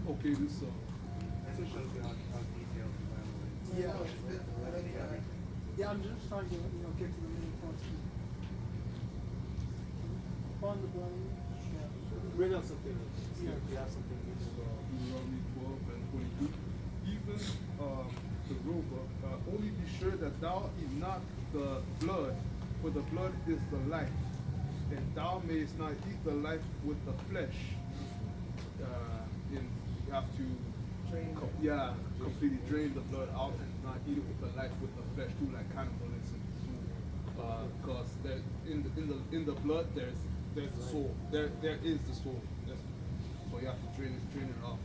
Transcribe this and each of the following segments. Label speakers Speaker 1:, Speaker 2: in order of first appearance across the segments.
Speaker 1: Okay, this
Speaker 2: That just shows you how detailed the Bible is.
Speaker 3: Yeah, yeah, I'm just trying to get to the main points. Upon the belly.
Speaker 4: Bring up something.
Speaker 3: Yeah.
Speaker 4: If you have something.
Speaker 1: Deuteronomy 12 and 22. Even the rover, only be sure that thou eat not the blood, for the blood is the life, and thou mayest not eat the life with the flesh. You have to completely drain the blood out and not eat it with the life with the flesh too, like cannibalism. Because in the blood there's the soul. There is the soul. So you have to drain it off.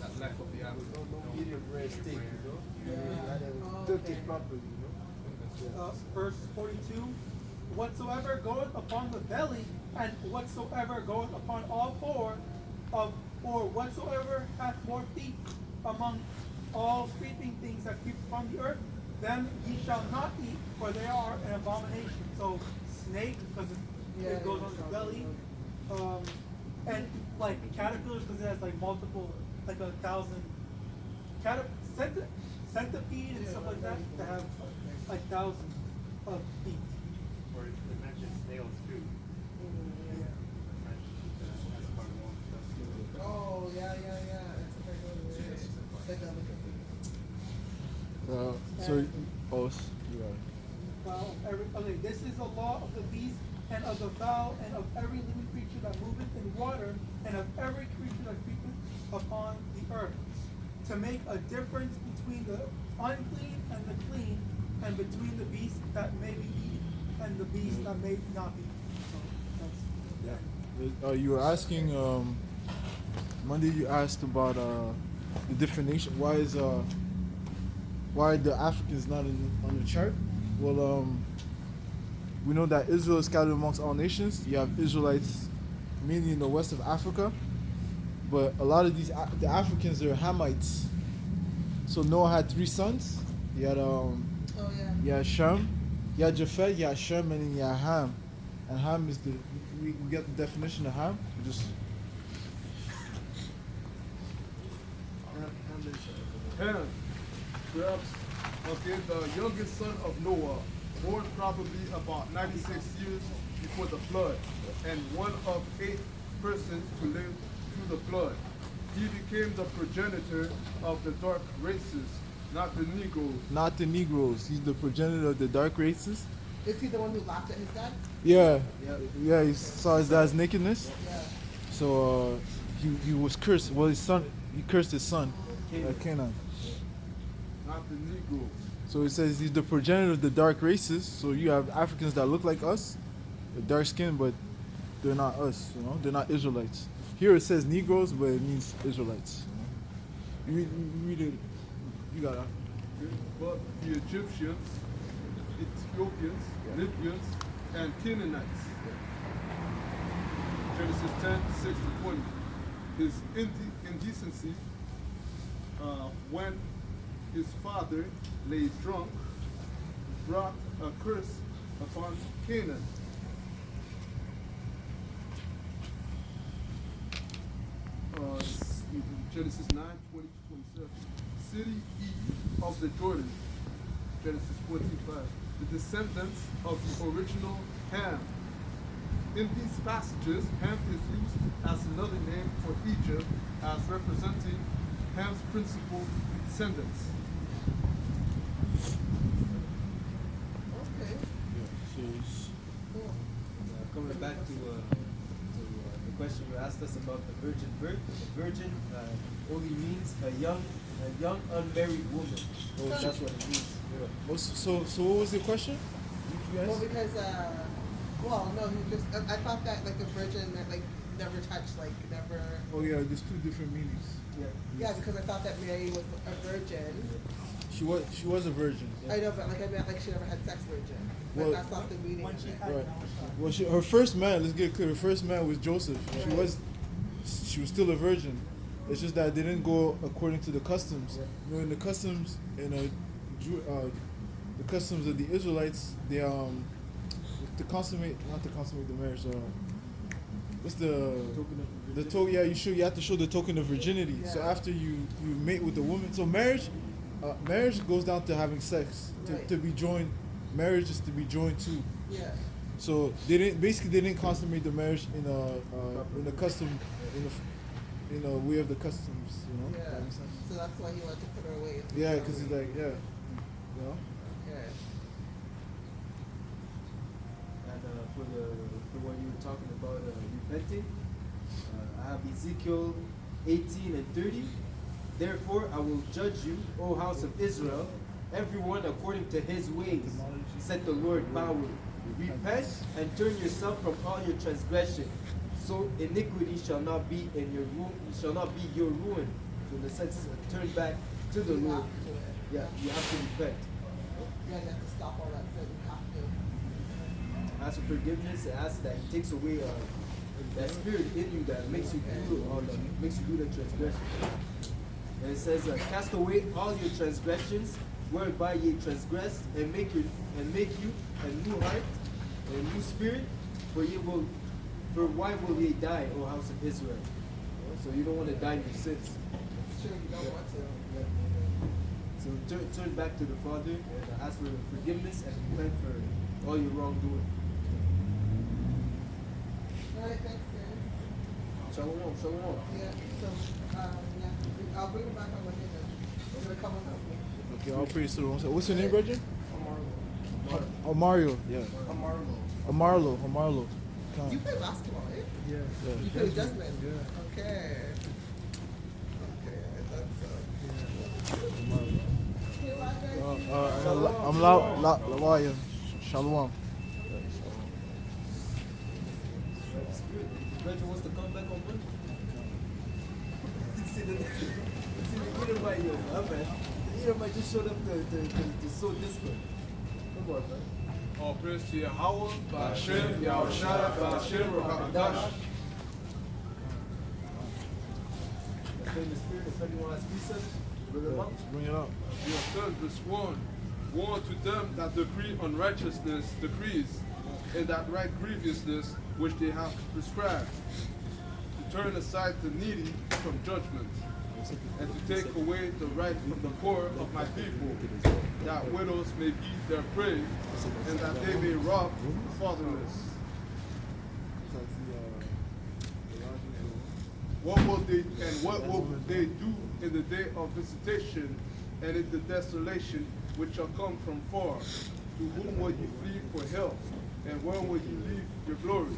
Speaker 1: That life of the animal.
Speaker 4: Don't eat it rare steak, Cook it properly,
Speaker 3: Verse 42, whatsoever goeth upon the belly, and whatsoever goeth upon all four, or whatsoever hath more feet among all creeping things that creep upon the earth, them ye shall not eat, for they are an abomination. So snake, because it goes on the belly, and like caterpillars, because it has like multiple, like 1,000 centipede and stuff like that have like thousands of feet.
Speaker 2: Or it mentions snails too.
Speaker 3: Yeah.
Speaker 2: That's part of all stuff.
Speaker 5: Oh, yeah.
Speaker 3: Okay, this is the law of the beast and of the fowl and of every living creature that moveth in water and of every creature that creepeth upon the earth, to make a difference between the unclean and the clean, and between the beast that may be eaten and the beast that may not be eaten. So that's
Speaker 6: You were asking Monday. You asked about the different nations. Why the Africans not on the chart? Well, we know that Israel is scattered amongst all nations. You have Israelites mainly in the west of Africa, but a lot of the Africans are Hamites. So Noah had 3 sons. He had he had Shem, he had Japheth, he had Shem, and then he had Ham. And Ham is we get the definition of Ham.
Speaker 1: Ham, perhaps, the youngest son of Noah, born probably about 96 years before the flood, and one of 8 persons who lived through the flood. He became the progenitor of the dark races, not the Negroes.
Speaker 6: Not the Negroes. He's the progenitor of the dark races.
Speaker 5: Is he the one who laughed at his dad?
Speaker 6: Yeah. He saw his dad's nakedness.
Speaker 5: Yeah.
Speaker 6: So he was cursed. Well, he cursed his son, Canaan.
Speaker 1: Not the Negroes.
Speaker 6: So it says he's the progenitor of the dark races. So you have Africans that look like us, with dark skin, but they're not us. They're not Israelites. Here it says Negroes, but it means Israelites. You read it. You got it.
Speaker 1: But the Egyptians, Ethiopians, Libyans, and Canaanites. Genesis 10:6-20. His indecency when his father lay drunk brought a curse upon Canaan. Genesis 9:20-27. City E of the Jordan. Genesis 14:5. The descendants of the original Ham. In these passages, Ham is used as another name for Egypt, as representing Ham's principal descendants.
Speaker 5: Okay. Cool.
Speaker 4: Coming back to the question you asked us about the virgin birth. The virgin only means a young unmarried woman. That's what it means.
Speaker 6: So what was the question?
Speaker 5: Well, because no, he just I thought that like a virgin meant like never touched, like never.
Speaker 6: Oh yeah, there's 2 different meanings.
Speaker 5: Yeah, because I thought that Mary was a virgin.
Speaker 6: She was a virgin.
Speaker 5: I know, but like I meant like she never had sex virgin. But
Speaker 6: Well,
Speaker 5: that's not the meaning of it.
Speaker 6: Right. Well, her first man. Let's get clear. Her first man was Joseph. She was still a virgin. It's just that they didn't go according to the customs. In the customs the customs of the Israelites, they not to consummate the marriage. what's the
Speaker 4: Token of
Speaker 6: the token? Yeah, you have to show the token of virginity. So
Speaker 5: Yeah.
Speaker 6: after you mate with the woman, so marriage goes down to having sex
Speaker 5: Right.
Speaker 6: to be joined. Marriage is to be joined to.
Speaker 5: Yeah.
Speaker 6: So they didn't consummate the marriage in a custom in a way of the customs.
Speaker 5: Yeah.
Speaker 6: That makes sense?
Speaker 5: So that's why he wanted to put her away.
Speaker 6: Yeah, because he's like
Speaker 5: Okay.
Speaker 4: And for what you were talking about repenting, I have Ezekiel 18 and 30. Therefore I will judge you, O house of Israel, everyone according to his ways, said the Lord power. Repent and turn yourself from all your transgression, so iniquity shall not be shall not be your ruin. So in the sense, turn back to the
Speaker 5: You
Speaker 4: Lord.
Speaker 5: have to do it.
Speaker 4: Yeah, you have to repent.
Speaker 5: Yeah, you have to stop all that sin. You have to.
Speaker 4: Ask for forgiveness and ask that He takes away that spirit in you that makes you do the transgression. And it says, cast away all your transgressions, whereby ye transgressed, and make you a new heart and a new spirit. For why will ye die, O house of Israel? So you don't want to die in your sins.
Speaker 5: It's true. You don't want to.
Speaker 4: So turn back to the Father and ask for forgiveness and repent for all your wrongdoing.
Speaker 5: All right. Thanks, guys.
Speaker 4: Shalom, shalom.
Speaker 5: Yeah. So, yeah. I'll bring him back on Monday then. We're gonna come and help me.
Speaker 6: Okay, all praise to the Lord. What's your name, Bridget? Mario. Yeah. Amarlo.
Speaker 5: You play basketball, right?
Speaker 6: Yeah.
Speaker 5: You play Desmond? Yeah. Okay. Okay, that's Okay, bye, guys.
Speaker 6: I'm Lawyer. Shalom.
Speaker 4: Bridget wants to come back on Monday. see the Edomite here, man. The Edomite just showed up to sow discord. Come on, man.
Speaker 1: All praise to Yahawah, BAHASHAM, YAHAWASHI, BAHASHAM, QADASH.
Speaker 4: In the spirit, if anyone has precepts, bring them up.
Speaker 6: Bring it up.
Speaker 1: The third verse 1. Woe to them that decree unrighteousness decrees, and that write grievousness which they have prescribed, to turn aside the needy from judgment, and to take away the right from the poor of my people, that widows may be their prey, and that they may rob the fatherless. What will they do in the day of visitation and in the desolation which shall come from far? To whom will you flee for help? And where will you leave your glory?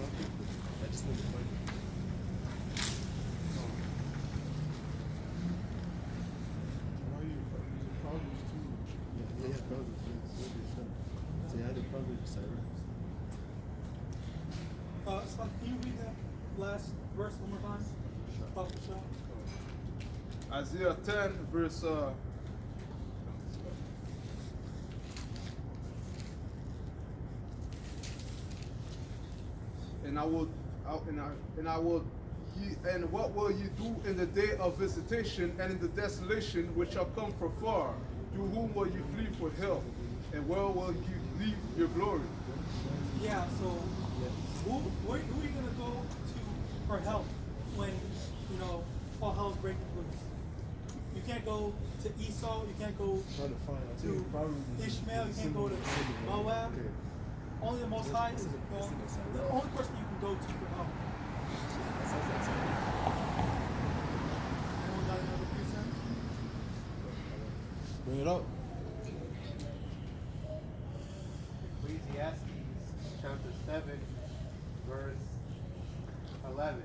Speaker 3: Scott, can you read that last verse one more time? About the shop.
Speaker 1: Isaiah 10, verse and what will you do in the day of visitation and in the desolation which shall come from far? To whom will you flee for help? And where will you leave your glory?
Speaker 3: Yeah, so who are you gonna go to for help when all hell's breaking loose? You can't go to Esau, you can't go to Ishmael, you can't go to Moab. Only the Most High is the only person you can go to for help. Anyone got another precept?
Speaker 6: Bring it up.
Speaker 2: Ecclesiastes chapter 7, verse 11.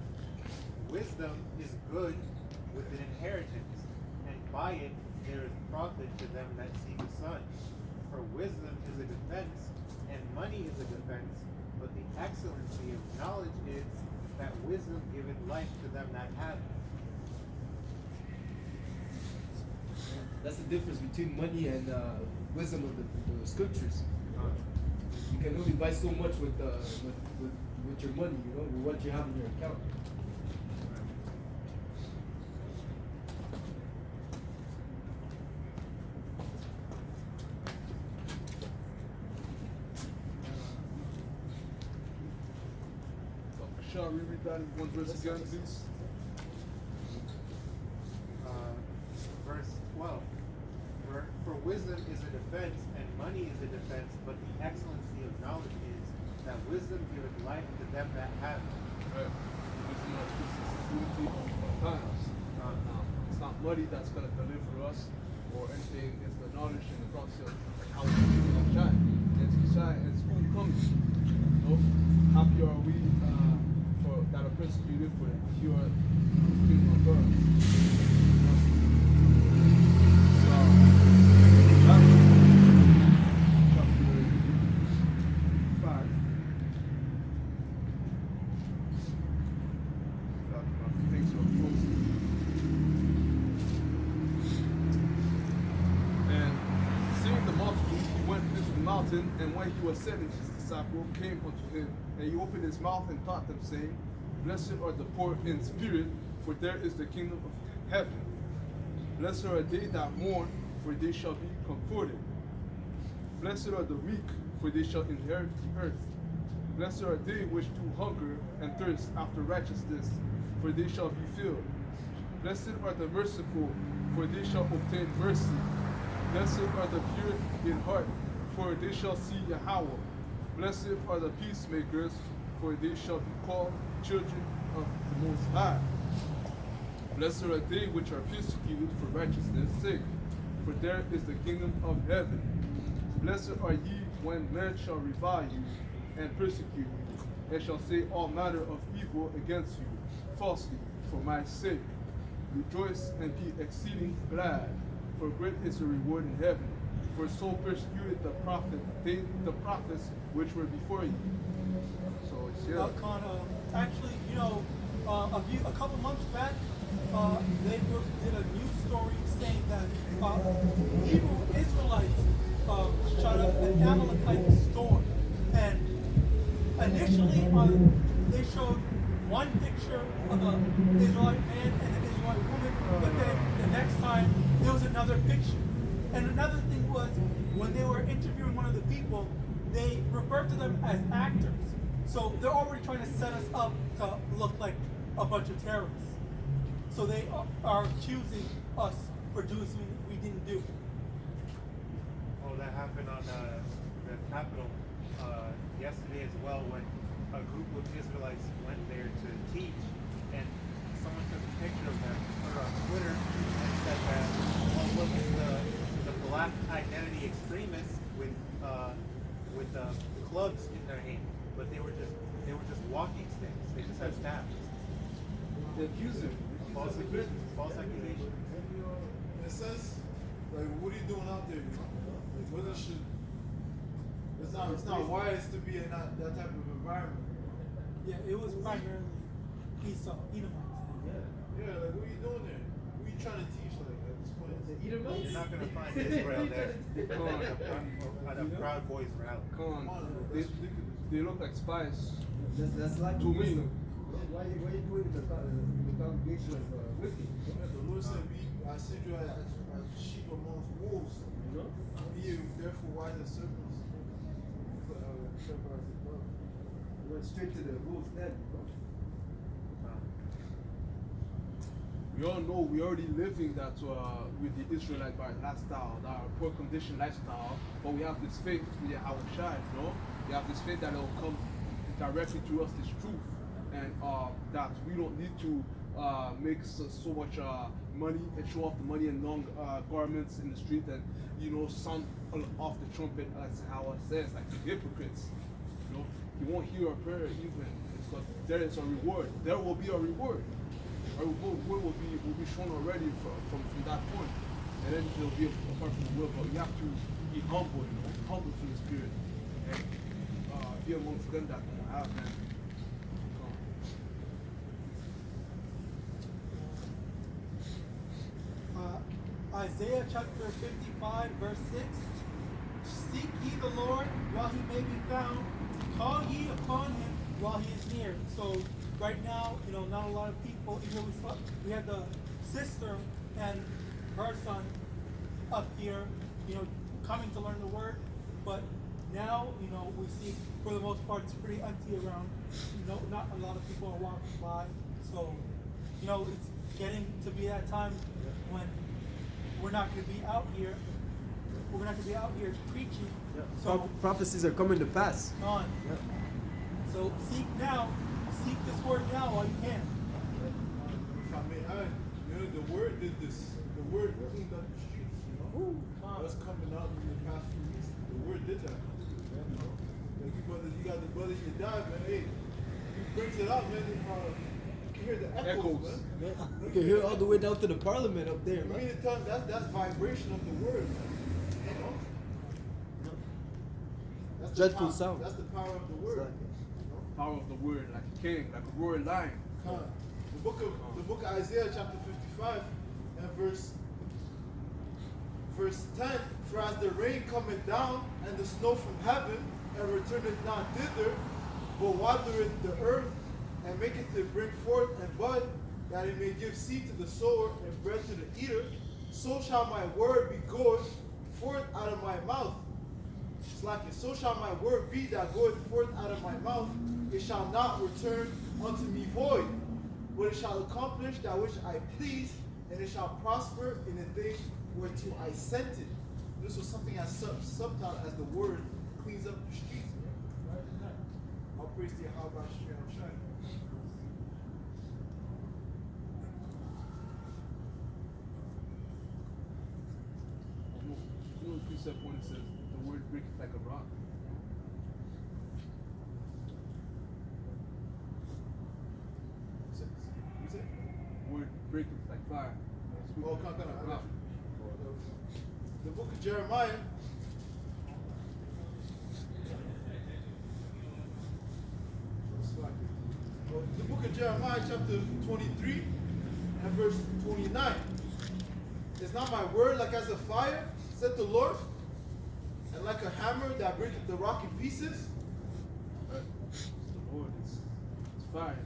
Speaker 2: Wisdom is good with an inheritance, and by it there is profit to them that seek the sun. For wisdom is a defense, and money is a defense, but the excellency of knowledge is that wisdom giveth life to them that have it.
Speaker 4: That's the difference between money and wisdom of the scriptures. You can only buy so much with your money, with what you have in your account.
Speaker 1: Shall we read that in one verse again, please?
Speaker 2: Verse 12. For wisdom is a defense, and money is a defense, but the excellency of knowledge is that wisdom giveth life to them that have it.
Speaker 1: Right. Wisdom has security of times. It's not money that's going to deliver us or anything. It's the knowledge and the prophecy of how we can shine. It's only coming. You know? Happy are we for that are persecuted for the pure kingdom of God. And when he was setting, his disciple came unto him, and he opened his mouth and taught them, saying, Blessed are the poor in spirit, for there is the kingdom of heaven. Blessed are they that mourn, for they shall be comforted. Blessed are the meek, for they shall inherit the earth. Blessed are they which do hunger and thirst after righteousness, for they shall be filled. Blessed are the merciful, for they shall obtain mercy. Blessed are the pure in heart, for they shall see YAHAWAH. Blessed are the peacemakers, for they shall be called children of the Most High. Blessed are they which are persecuted for righteousness' sake, for there is the kingdom of heaven. Blessed are ye when men shall revile you and persecute you, and shall say all manner of evil against you falsely for my sake. Rejoice and be exceeding glad, for great is the reward in heaven. For so persecuted the prophets which were before you. So it's here.
Speaker 3: Actually, a couple months back, they did a news story saying that Hebrew Israelites shot up an Amalekite store, and initially they showed one picture of an Israelite man and an Israelite woman, but then the next time there was another picture. And another thing was, when they were interviewing one of the people, they referred to them as actors. So they're already trying to set us up to look like a bunch of terrorists. So they are accusing us for doing something we didn't do.
Speaker 2: Oh, that happened on the Capitol yesterday as well, when a group of Israelites went there to teach, and someone took a picture of them, put it on Twitter, and said that, well, look, it's the black identity extremists with clubs in their hand, but they were just walking sticks. They just had staffs.
Speaker 1: They accuse him.
Speaker 2: False accusation.
Speaker 6: In a sense, like, what are you doing out there? Like, whether should it's not wise to be in that type of environment.
Speaker 3: Yeah, it was primarily Esau, Edomites.
Speaker 6: Yeah, like, what are you doing there? What are you trying to teach, like, at this point?
Speaker 2: You're not going to find Israel there at a Proud Boys rally.
Speaker 1: Come on. They look like spies.
Speaker 4: That's like
Speaker 1: to me.
Speaker 4: Why are you doing the congregation of wicked?
Speaker 6: The Lord said, I sent you as sheep amongst wolves.
Speaker 4: You know?
Speaker 6: Be therefore wise as serpents.
Speaker 4: We went straight to the wolves then.
Speaker 1: We all know we already living that with the Israelite lifestyle, that poor condition lifestyle, but we have this faith with YAHAWASHI, you know? We have this faith that it will come directly to us, this truth, and that we don't need to make so much money and show off the money in long garments in the street and, sound off the trumpet, as how it says, like the hypocrites. You know, you won't hear a prayer even, because there is a reward. There will be a reward. Our reward will be shown already from that point, and then there will be apart from the will. But you have to be humble, humble to the spirit, and be amongst them that don't have that.
Speaker 3: Isaiah chapter 55, verse 6. Seek ye the Lord while he may be found. Call ye upon him while he is near. So right now, not a lot of people, even we had the sister and her son up here, coming to learn the word, but now, we see for the most part it's pretty empty around. Not a lot of people are walking by. So, it's getting to be that time when we're not going to be out here. We're not going to be out here preaching.
Speaker 4: Yeah.
Speaker 3: So
Speaker 4: Prophecies are coming to pass.
Speaker 3: on.
Speaker 4: Yeah.
Speaker 3: So seek this word now while you can.
Speaker 6: If I may add, the word did this. The word cleaned up the streets. What's coming out in the past few weeks? The word did that. Like you got the brothers you died, man. Hey, he brings it up, man. You can hear the echoes, man.
Speaker 4: You can hear it all the way down to the parliament up there,
Speaker 6: I
Speaker 4: man.
Speaker 6: mean, that's vibration of the word, man. That's the
Speaker 4: Dreadful
Speaker 6: power,
Speaker 4: sound.
Speaker 6: That's the power of the word.
Speaker 1: Power of the word, like a king, like a roaring lion.
Speaker 6: The book of Isaiah, chapter 55, and verse 10. For as the rain cometh down, and the snow from heaven, and returneth not thither, but watereth the earth, and maketh it bring forth and bud, that it may give seed to the sower and bread to the eater, so shall my word be goeth forth out of my mouth. So shall my word be that goeth forth out of my mouth. It shall not return unto me void, but it shall accomplish that which I please, and it shall prosper in the thing whereto I sent it. This was something as subtitled as the word cleans up the streets. Right? All praise to YAHAWASHI and Shai.
Speaker 1: Precept 1 says, the word breaketh like a rock.
Speaker 6: What's it?
Speaker 1: Word breaketh like fire.
Speaker 6: Oh, come on. The book of Jeremiah. The book of Jeremiah, chapter 23, and verse 29. Is not my word like as a fire, said the Lord, and like a hammer that breaketh the rock in pieces?
Speaker 1: The Lord is fire,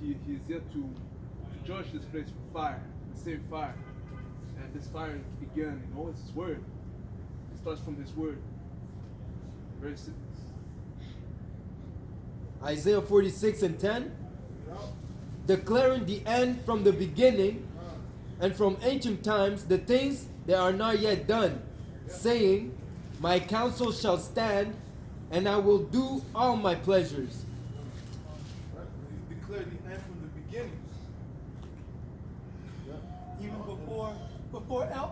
Speaker 1: He is yet to judge this place with fire, the same fire. And this fire began, it's His word. It starts from this word. Very simple.
Speaker 4: Isaiah 46 and 10.
Speaker 6: You know?
Speaker 4: Declaring the end from the beginning, and from ancient times the things that are not yet done, saying, my counsel shall stand, and I will do all my pleasures.
Speaker 6: Right? He declared the end from the beginning.
Speaker 3: Even before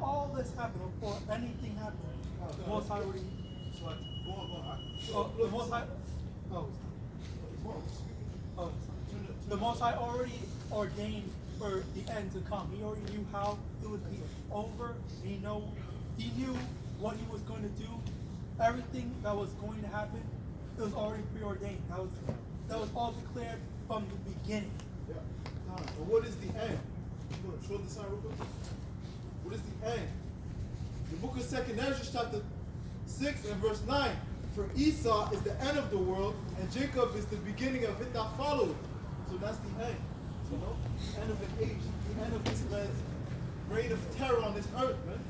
Speaker 3: all this happened, before anything happened, the Most High already. The Most High. The Most High already ordained for the end to come. He already knew how it would be over. He knew what He was going to do. Everything that was going to happen, it was already preordained. That was all declared from the beginning.
Speaker 6: Yeah. And what is the end? You want to show this out real quick? What is the end? The book of 2nd Ezra, chapter 6 and verse 9. For Esau is the end of the world, and Jacob is the beginning of it that followed. So that's the end. The end of an age. The end of this man's reign of terror on this earth, man.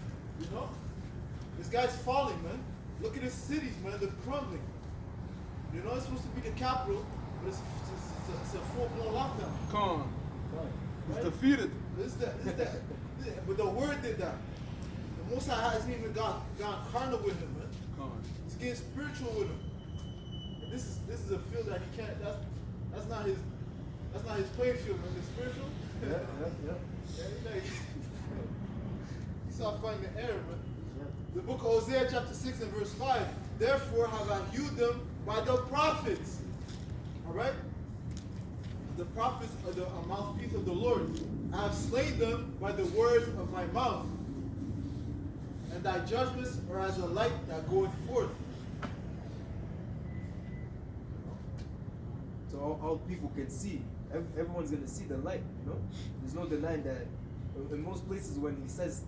Speaker 6: This guy's falling, man. Look at his cities, man. They're crumbling. It's supposed to be the capital, but it's a full-blown lockdown.
Speaker 1: Come on.
Speaker 6: Right?
Speaker 1: It's defeated.
Speaker 6: But the word did that. The Most High hasn't even gone carnal with him, man.
Speaker 1: Come on.
Speaker 6: He's getting spiritual with him. And this is a field that he can't. That's not his playing field, man. The spiritual. Yeah, he started fighting the air, man. The book of Hosea, chapter 6 and verse 5. Therefore have I hewed them by the prophets. All right. The prophets are the mouthpiece of the Lord. I have slain them by the words of my mouth. And thy judgments are as a light that goeth forth.
Speaker 4: So all people can see. Everyone's going to see the light, There's no denying that. In most places when he says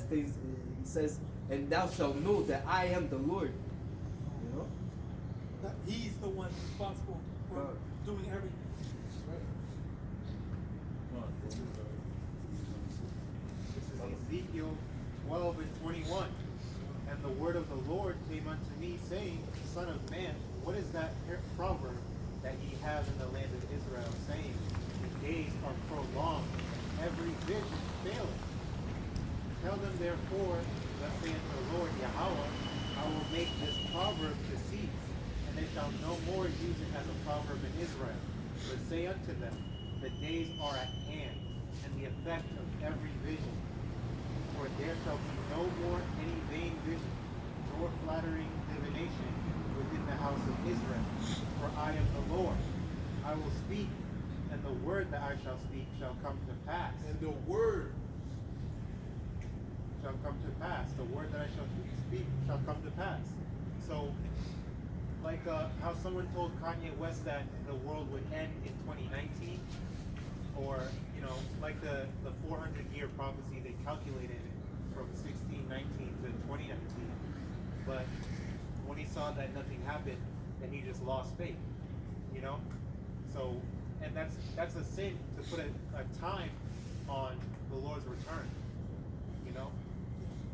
Speaker 4: things, he says, and thou shalt know that I am the Lord.
Speaker 3: That He's the one responsible for doing everything.
Speaker 2: This is Ezekiel 12 and 21. And And the word of the Lord came unto me, saying, Son of man, what is that proverb that ye have in the land of Israel, saying, the days are prolonged, and every vision faileth? Tell them therefore, thus saith the Lord Yahawah, I will make this proverb to cease, and they shall no more use it as a proverb in Israel. But say unto them, the days are at hand, and the effect of every vision. For there shall be no more any vain vision, nor flattering divination within the house of Israel. For I am the Lord. I will speak, and the word that I shall speak shall come to pass.
Speaker 1: And the word
Speaker 2: Shall come to pass. The word that I shall speak shall come to pass. So, like how someone told Kanye West that the world would end in 2019, or like the 400-year prophecy they calculated from 1619 to 2019. But when he saw that nothing happened, then he just lost faith. So, and that's a sin to put a time on the Lord's return.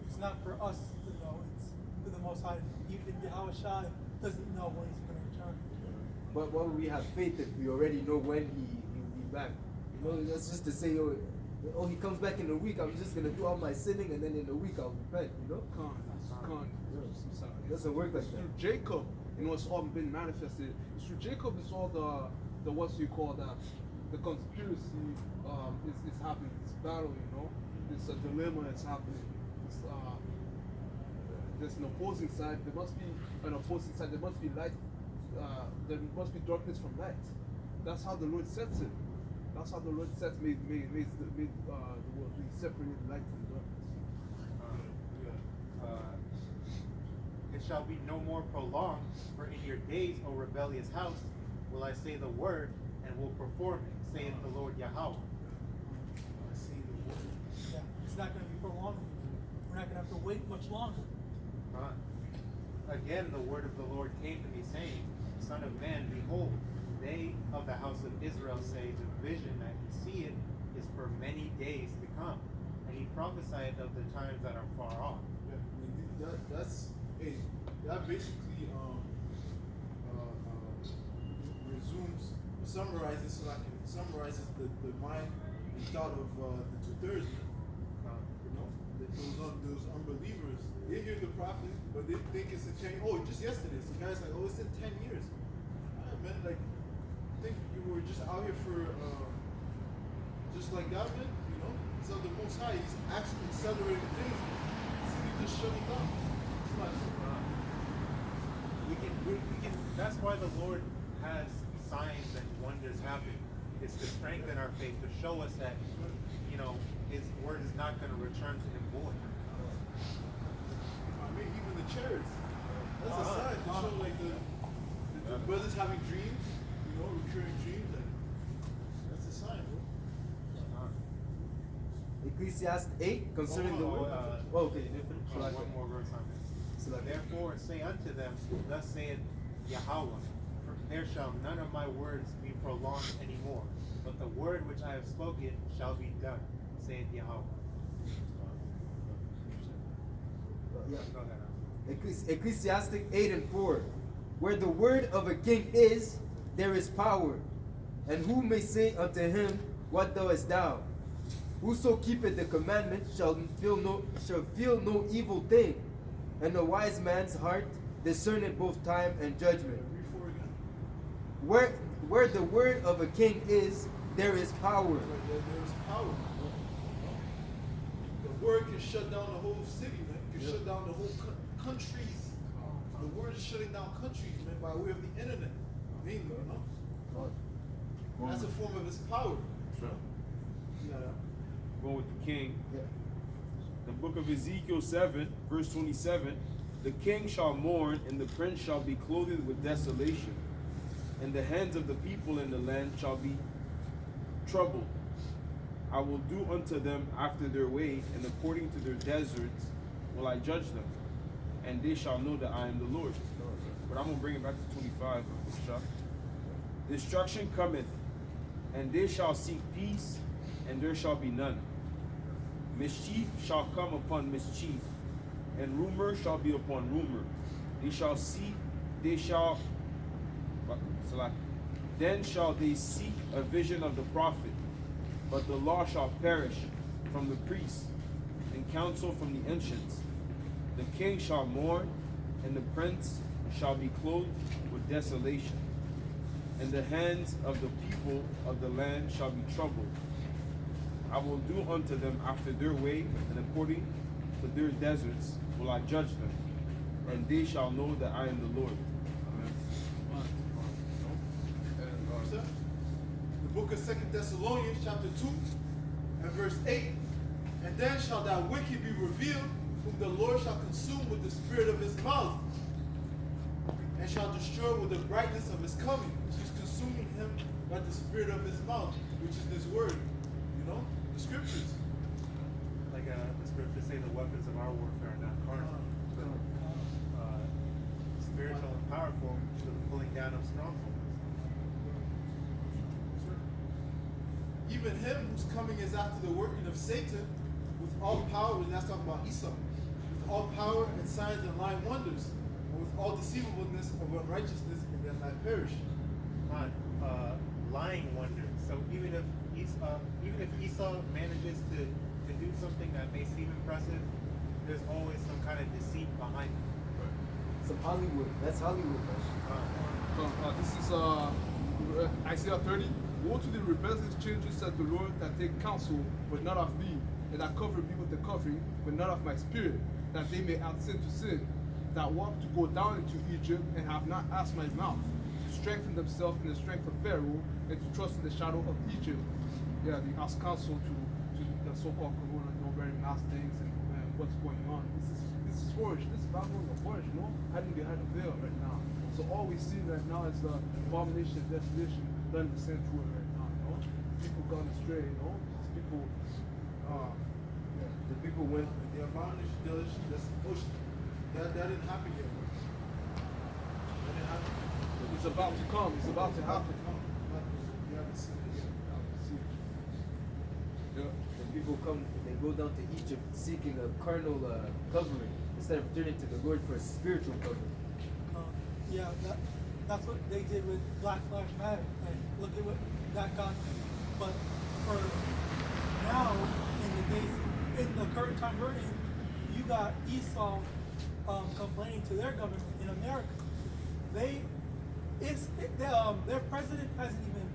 Speaker 3: It's not for us to know, it's for the Most High. Even Yahawashi doesn't know when he's going to return.
Speaker 4: But why would we have faith if we already know when he'll be back? That's just to say, he comes back in a week, I'm just going to do all my sinning, and then in a week I'll repent,
Speaker 1: Con.
Speaker 4: It doesn't work like that.
Speaker 1: Through Jacob, it's all been manifested. It's through Jacob, it's all the what you call that, the conspiracy is happening. This battle, this dilemma is happening. There's an opposing side. There must be an opposing side. There must be light. There must be darkness from light. That's how the Lord sets it. That's how the Lord sets made the world. He separated light from darkness.
Speaker 2: It shall be no more prolonged, for in your days, O rebellious house, will I say the word, and will perform it, saith the Lord Yahawah.
Speaker 3: Yeah, it's not going to be prolonged. We're not going to have to wait much longer.
Speaker 2: Again, the word of the Lord came to me, saying, Son of man, behold, they of the house of Israel say, the vision that you see it is for many days to come. And he prophesied of the times that are far off.
Speaker 6: Yeah, that basically summarizes the mind and thought of the two Thursdays. Those unbelievers, they hear the prophet, but they think it's in 10. Oh, just yesterday, some guy's like, it's in 10 years. Man, like, think you were just out here for just like that, man. So the Most High, he's actually accelerating things. City just shutting down. It's not.
Speaker 2: We can. That's why the Lord has signs and wonders happen. It's to strengthen our faith, to show us that, His word is not going to return to Him void.
Speaker 6: I mean, even the chariots. That's a sign to show like the brothers having dreams, recurring dreams, and that's a sign, bro.
Speaker 4: Ecclesiastes 8 concerning the word. Okay,
Speaker 2: One more verse on this. Therefore say unto them, thus saith Yahawah, for there shall none of my words be prolonged any more, but the word which I have spoken shall be done, saith Yahawah.
Speaker 4: Yeah.
Speaker 2: Go ahead.
Speaker 4: Ecclesiastes 8 and 4. Where the word of a king is, there is power. And who may say unto him, What doest thou? Whoso keepeth the commandment shall feel no evil thing. And a wise man's heart discerneth both time and judgment. Where the word of a king is, there is power.
Speaker 6: There is power. The word can shut down the whole city, man. It can shut down the whole countries. The word is shutting down countries, man, by way of the internet. Mainly, That's a form of his power.
Speaker 7: Sure.
Speaker 6: Yeah.
Speaker 7: Going with the king.
Speaker 4: Yeah.
Speaker 7: The book of Ezekiel 7, verse 27. The king shall mourn, and the prince shall be clothed with desolation. And the hands of the people in the land shall be troubled. I will do unto them after their way, and according to their deserts will I judge them. And they shall know that I am the Lord. But I'm going to bring it back to 25. Destruction cometh, and they shall seek peace, and there shall be none. Mischief shall come upon mischief, and rumor shall be upon rumor. They shall then shall they seek a vision of the prophet, but the law shall perish from the priests, and counsel from the ancients. The king shall mourn, and the prince shall be clothed with desolation, and the hands of the people of the land shall be troubled. I will do unto them after their way, and according to their deserts will I judge them, and they shall know that I am the Lord. Amen.
Speaker 1: And, the book of 2 Thessalonians chapter 2 and verse 8. And then shall that wicked be revealed, whom the Lord shall consume with the spirit of his mouth, and shall destroy with the brightness of his coming. He's consuming him by the spirit of his mouth, which is this word, you know, the scriptures.
Speaker 2: Like the scriptures say, the weapons of our warfare are not carnal, but spiritual and powerful to the pulling down of strongholds.
Speaker 1: Even him whose coming is after the working of Satan, with all power, and that's talking about Esau, with all power and signs and lying wonders, and with all deceivableness of unrighteousness, and that might perish.
Speaker 2: Lying wonders. So even if Esau manages to do something that may seem impressive, there's always some kind of deceit behind it.
Speaker 4: Some Hollywood. That's Hollywood, man.
Speaker 1: This is Isaiah 30. Woe to the rebellious children, said the Lord, that take counsel, but not of me, and that cover me with the covering, but not of my spirit, that they may add sin to sin, that want to go down into Egypt, and have not asked my mouth, to strengthen themselves in the strength of Pharaoh, and to trust in the shadow of Egypt. Yeah, they ask counsel to the so-called corona, you know, wearing mass things and what's going on. This is orange. This Babylon is orange, you know, hiding behind the veil right now. So all we see right now is the abomination and desolation done in the sanctuary right now, you know. People gone astray, you know. People,
Speaker 4: The people went.
Speaker 1: the abomination, desolation, that didn't happen yet. That didn't happen. It's about to come. It's about to happen. We haven't seen it yet. Yeah.
Speaker 4: The people come, they go down to Egypt seeking a carnal covering instead of turning to the Lord for a spiritual covering.
Speaker 3: Yeah, that's what they did with Black Lives Matter, and look at what that got them. But for now, in the current time we're in, you got Esau complaining to their government in America. Their president hasn't even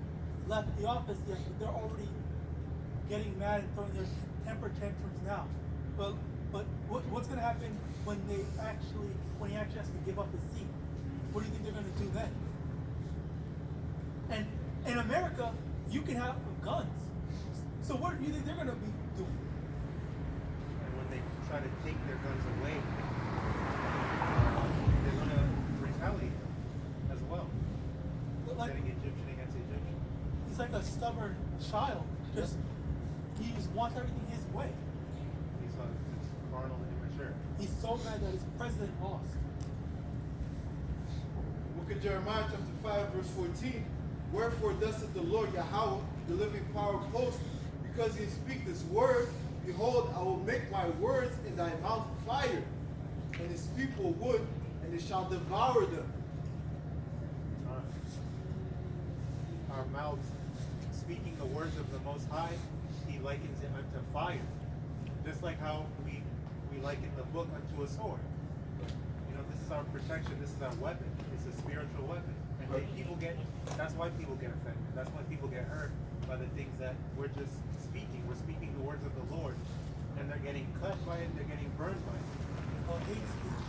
Speaker 3: left the office yet, but they're already getting mad and throwing their temper tantrums now. But what's going to happen when he actually has to give up his seat? What do you think they're going to do then? And in America, you can have guns. So what do you think they're going to be doing?
Speaker 2: And when they try to take their guns away, they're going to retaliate as well.
Speaker 3: Like,
Speaker 2: Setting Egyptian against Egyptian.
Speaker 3: he's like a stubborn child. He just wants everything his way.
Speaker 2: He's carnal and immature.
Speaker 3: He's so mad that his president lost.
Speaker 1: Book of Jeremiah chapter 5 verse 14. Wherefore thus saith the Lord Yahawah, the living power of hosts, because he speak this word, behold, I will make my words in thy mouth fire, and his people wood, and it shall devour them.
Speaker 2: Our mouths speaking the words of the Most High, he likens it unto fire. Just like how we liken the book unto a sword. You know, this is our protection, this is our weapon. It's a spiritual weapon. And that's why people get offended. That's why people get hurt by the things that we're just speaking. We're speaking the words of the Lord. And they're getting cut by it, they're getting burned by it.
Speaker 3: Hate speech.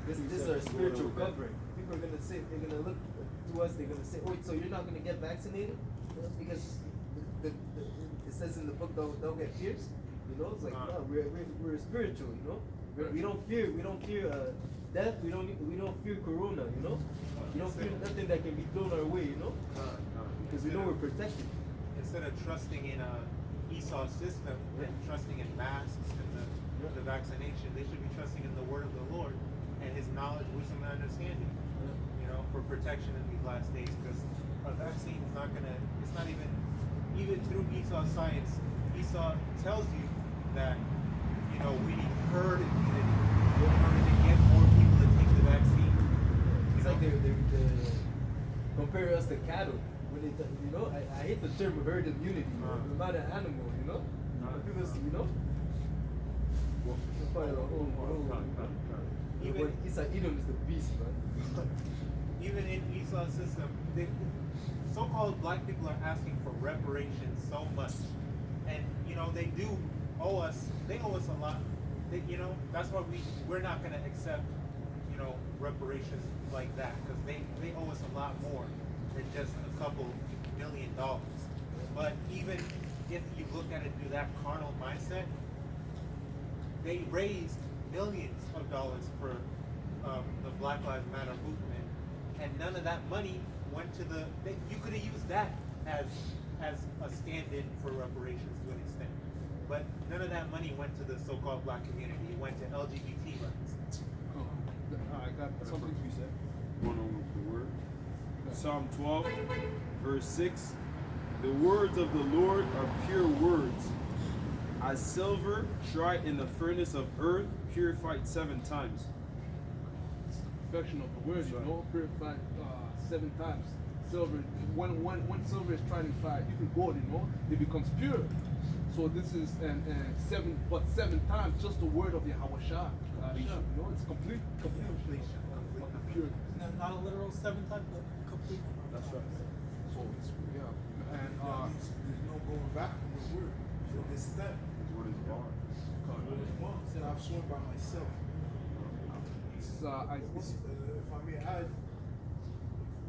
Speaker 4: This is our spiritual covering. People are gonna say, they're gonna look to us, they're gonna say, "Oh, so you're not gonna get vaccinated because it says in the book don't get pierced." You know, it's like no, we're spiritual. You know, we don't fear death. We don't fear corona. You know, we don't fear nothing that can be thrown our way. You know, because we know we're protected.
Speaker 2: Instead of trusting in Esau's system and trusting in masks and the vaccination, they should be trusting in the word of the Lord and his knowledge, wisdom, and understanding. You know, for protection in these last days, because a vaccine is not gonna. It's not even through Esau's science. Esau tells you that we need herd immunity. in order to get more people to take the vaccine. You
Speaker 4: It's
Speaker 2: know?
Speaker 4: like they compare us to cattle. When they, you know, I hate the term herd immunity. We're not an animal, you know. Do this, you know.
Speaker 2: Even-
Speaker 4: It's like Edom is the beast, man.
Speaker 2: Even in Esau's system, so-called black people are asking for reparations so much, and you know they do owe us. They owe us a lot. That's why we're not going to accept, reparations like that, because they owe us a lot more than just a couple $1 million. But even if you look at it through that carnal mindset, they raised millions of dollars for the Black Lives Matter movement, and none of that money went to you could have used that as a stand-in for reparations to an extent. But none of that money went to the so-called black community. It went to LGBT rights.
Speaker 1: I got something to be said.
Speaker 7: Going on with the word. Psalm 12, verse 6. The words of the Lord are pure words, as silver tried in the furnace of earth, purified 7 times.
Speaker 1: Perfection of the word, purified 7 times. Silver, when silver is tried in fire, even gold, it becomes pure. So this is seven times just the word of YAHAWASHI. It's complete of the pure.
Speaker 3: Not a literal 7 times, but complete.
Speaker 1: That's right. So it's and
Speaker 6: There's no going back from the word. So it's that.
Speaker 7: What is God?
Speaker 6: Said I've sworn by myself.
Speaker 1: it's
Speaker 6: If I may add,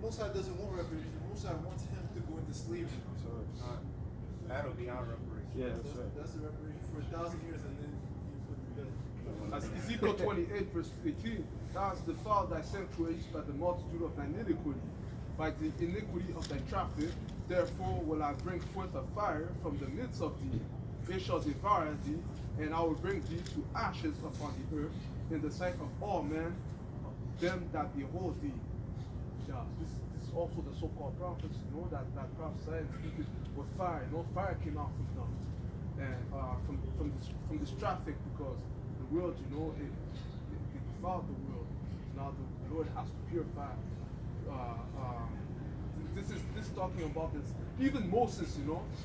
Speaker 6: Mosai doesn't want reparations. Mosai wants him to go into slavery.
Speaker 2: That'll be our reparation.
Speaker 7: Yeah, that's right.
Speaker 6: That's the reparation for 1,000 years, and then you put to death.
Speaker 1: as Ezekiel 28 verse 18, thou hast defiled thy sanctuaries by the multitude of thine iniquity, by the iniquity of thy traffic. Therefore will I bring forth a fire from the midst of thee. It shall devour thee, and I will bring thee to ashes upon the earth in the sight of all men, them that behold thee. Yeah, this is also the so-called prophets, that prophesied and speak with fire. Fire came out from them, and from this traffic, because the world, it defiled the world. Now the Lord has to purify. This is talking about this. Even Moses,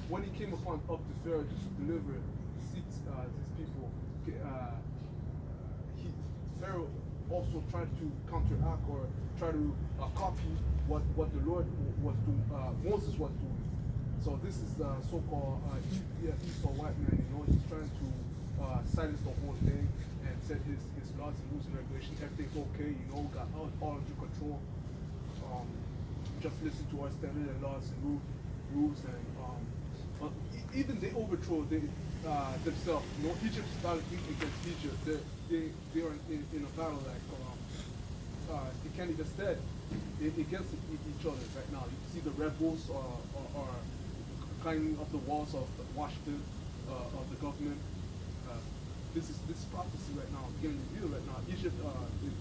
Speaker 1: when he came up to Pharaoh to deliver these people, Pharaoh also tried to counteract or try to copy what the Lord was doing, Moses was doing. So this is the so-called Esau white man. He's trying to silence the whole thing and set his laws and rules and regulations. Everything's okay. Got all under control. Just listen to our standard and laws and rules and even they overthrow themselves. Egypt started against Egypt. They are in a battle like they can't even stand against each other right now. You see the rebels are climbing up the walls of Washington, of the government. This prophecy right now getting revealed right now. Egypt is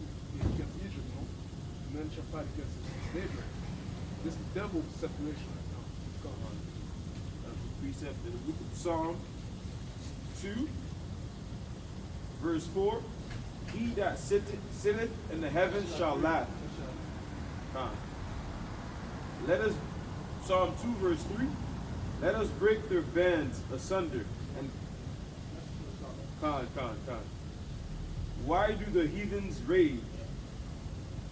Speaker 1: against Egypt. Men shall fight against his neighbor. This is devil separation right now. It's going on.
Speaker 7: Precept in the book of Psalm 2, verse 4. He that sitteth in the heavens shall laugh. Let us, Psalm 2, verse 3. Let us break their bands asunder and Why do the heathens rage,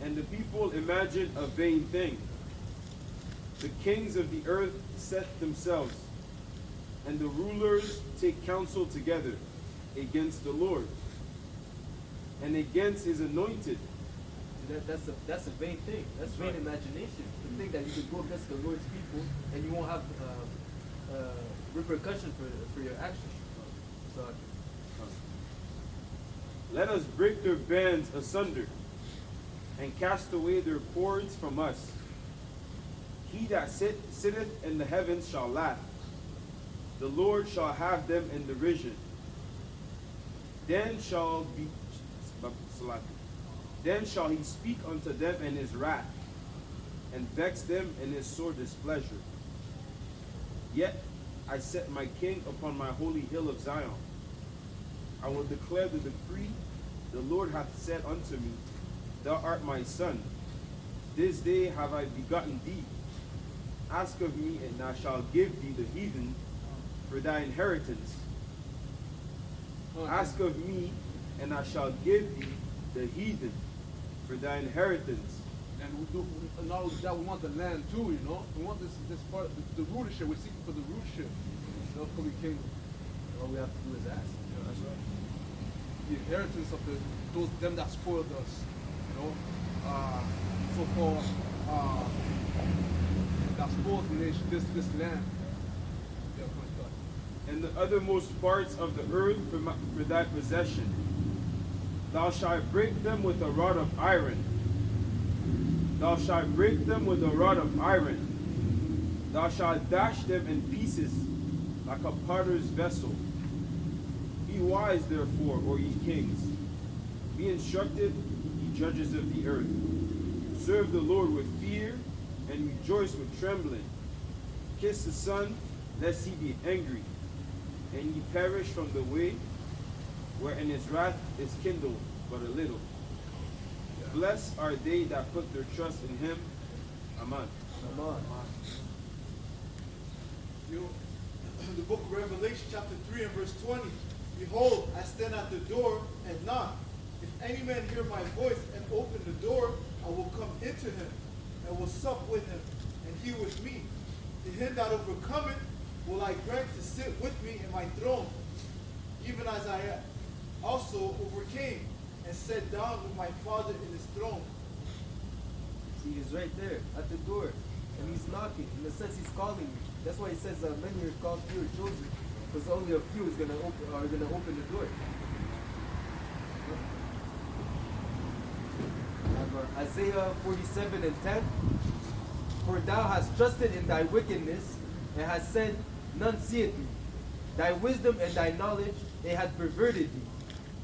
Speaker 7: and the people imagine a vain thing? The kings of the earth set themselves, and the rulers take counsel together against the Lord and against his anointed.
Speaker 4: That's a vain thing. That's vain imagination. To think that you could go against the Lord's people and you won't have repercussion for your actions. So,
Speaker 7: let us break their bands asunder and cast away their cords from us. He that sitteth in the heavens shall laugh. The Lord shall have them in derision. Then shall he speak unto them in his wrath, and vex them in his sore displeasure. Yet I set my king upon my holy hill of Zion. I will declare the decree the Lord hath said unto me, Thou art my son. This day have I begotten thee. Ask of me, and I shall give thee the heathen for thy inheritance. Ask of me, and I shall give thee the heathen for thy inheritance.
Speaker 1: And we do, not only that, we want the land too, you know? We want this part, the rulership. We're seeking for the rulership. The upcoming kingdom.
Speaker 4: All we have to do is ask.
Speaker 1: Yeah, that's right. The inheritance of them that spoiled us, you know? So-called, that spoiled the nation, this land. Yeah, praise God.
Speaker 7: And the othermost parts of the earth for thy possession. Thou shalt break them with a rod of iron. Thou shalt break them with a rod of iron. Thou shalt dash them in pieces like a potter's vessel. Be wise, therefore, O ye kings. Be instructed, ye judges of the earth. Serve the Lord with fear, and rejoice with trembling. Kiss the Son, lest he be angry, and ye perish from the way, wherein his wrath is kindled but a little. Blessed are they that put their trust in him. Amen.
Speaker 4: Amen.
Speaker 8: You know, in the book of Revelation, chapter 3 and verse 20, Behold, I stand at the door and knock. If any man hear my voice and open the door, I will come into him and will sup with him, and he with me. To him that overcometh will I grant to sit with me in my throne, even as I also overcame and sat down with my Father in his throne.
Speaker 4: See, he's right there at the door, and he's knocking. In a sense, he's calling you. That's why he says many are called, few are chosen, because only a few are gonna open the door. Isaiah 47 and 10. For thou hast trusted in thy wickedness, and hast said, None seeth me. Thy wisdom and thy knowledge, they had perverted thee.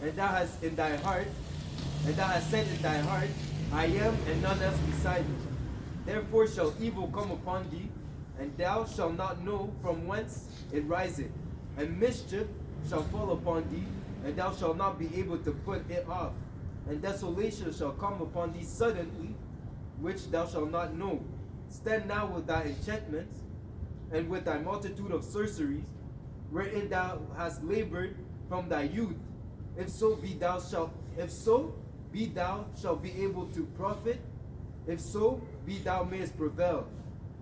Speaker 4: And thou hast in thy heart, and thou hast said in thy heart, I am, and none else beside me. Therefore shall evil come upon thee, and thou shalt not know from whence it riseth. And mischief shall fall upon thee, and thou shalt not be able to put it off. And desolation shall come upon thee suddenly, which thou shalt not know. Stand now with thy enchantments, and with thy multitude of sorceries, wherein thou hast labored from thy youth. If so be thou shalt be able to profit. If so be thou mayest prevail.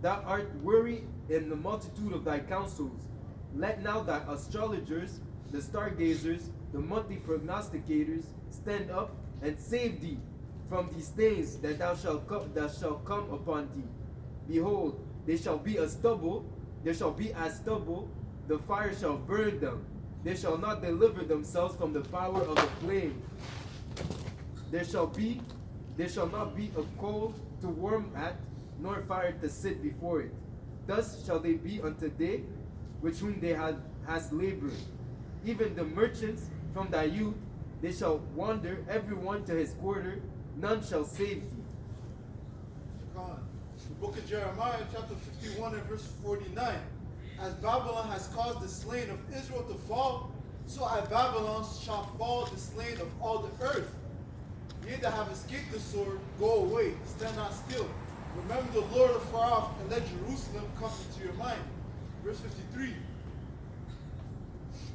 Speaker 4: Thou art weary in the multitude of thy counsels. Let now thy astrologers, the stargazers, the monthly prognosticators stand up and save thee from these things that shall come upon thee. Behold, they shall be as stubble, the fire shall burn them. They shall not deliver themselves from the power of the flame. There shall not be a coal to warm at, nor fire to sit before it. Thus shall they be unto they which whom they has labored. Even the merchants from thy youth, they shall wander every one to his quarter, none shall save thee.
Speaker 8: The book of Jeremiah, chapter 51 and verse 49. As Babylon has caused the slain of Israel to fall, so at Babylon shall fall the slain of all the earth. Ye that have escaped the sword, go away, stand not still. Remember the Lord afar off, and let Jerusalem come into your mind. Verse 53.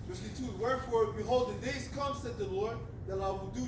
Speaker 8: Verse 52. Wherefore, behold, the days come, said the Lord, that I will do